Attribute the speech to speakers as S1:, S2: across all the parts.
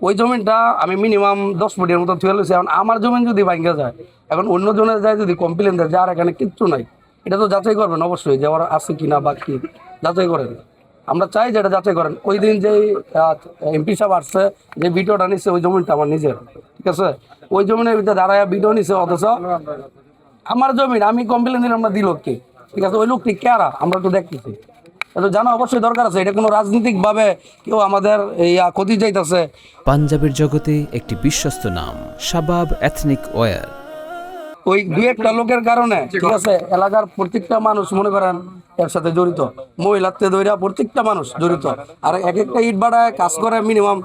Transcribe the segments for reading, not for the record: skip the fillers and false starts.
S1: ওই জমিনটা আমি মিনিমাম 10 ফুটের মতো থুয়ে লইছি। এখন আমার জমিন যদি ভাঙ্গা যায়, এখন অন্য জনের যায় যদি কমপ্লেন দেয় যে আর এখানে কিচ্ছু নাই, এটা তো যাচাই করবেন অবশ্যই যে ওরা আছে কিনা বা কি, যাচাই করেন। আমরা চাই যে এটা যাচাই করেন। ওই দিন যে এমপি সাহেব আসছে, যে ভিডিওটা নিচ্ছে, ওই জমিনটা আমার নিজের, ঠিক আছে? ওই জমিনের ভিতরে দাঁড়ায় ভিডিও নিচ্ছে, অথচ আমার জমিন আমি কমপ্লেন দিলাম না, দিল কে? ঠিক আছে, ওই লোকটি কারা আমরা তো দেখতেছি। এটা জানা অবশ্যই দরকার আছে। এটা কোনো রাজনৈতিক ভাবে কেউ আমাদের এই ক্ষতি চাইতেছে?
S2: পাঞ্জাবের জগতে একটি বিশ্বস্ত নাম শাবাব এথনিক ওয়্যার।
S1: ওই দুই একটা লোকের কারণে, ঠিক আছে, এলাকার প্রত্যেকটা মানুষ মনে করেন এর সাথে জড়িত, মহিলাতে ধইরা প্রত্যেকটা মানুষ জড়িত। আর এক একটা ইট ভাড়ায় কাজ করে মিনিমাম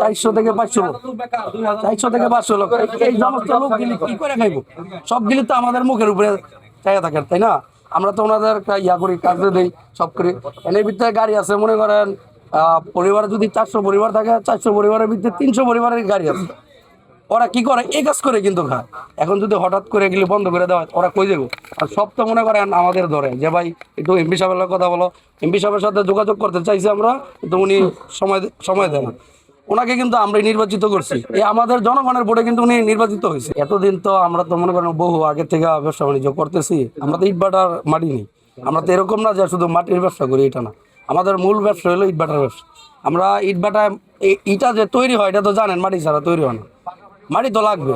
S1: 400 থেকে 500 লোক, 400 থেকে 500 লোক। এই সমস্ত লোকগুলি কি করে খাইব? সবগুলি তো আমাদের মুখের উপরে চাইয়া থাকে, তাই না? আমরা তো ওনাদের ইয়া করি, কাজে দিই, সব করি। এর ভিতরে গাড়ি আছে, মনে করেন পরিবার যদি 400 পরিবার থাকে, 400 পরিবারের ভিতরে 300 পরিবারের গাড়ি আছে। ওরা কি করে? এই কাজ করে কিন্তু খায়। এখন যদি হঠাৎ করে এগুলি বন্ধ করে দেওয়া হয়, ওরা কই যাবো? আর সব তো মনে করেন আমাদের ধরে যে ভাই একটু এমপি সাহেবের কথা বলো। এমপি সাহেবের সাথে যোগাযোগ করতে চাইছি আমরা, কিন্তু উনি সময় দেন না। ওনাকে কিন্তু আমরাই নির্বাচিত করছি, এই আমাদের জনগণের ভোটে কিন্তু উনি নির্বাচিত হয়েছে। এতদিন তো আমরা তো মনে করেন বহু আগে থেকে ব্যবসা বাণিজ্য করতেছি। আমরা তো ইটভাটার মাটি নেই। আমরা তো এরকম না যে শুধু মাটির ব্যবসা করি, এটা না। আমাদের মূল ব্যবসা হলো ইটভাটার ব্যবসা। আমরা ইটভাটা, ইটা যে তৈরি হয় এটা তো জানেন, মাটি ছাড়া তৈরি হয় না, মাটি তো লাগবে।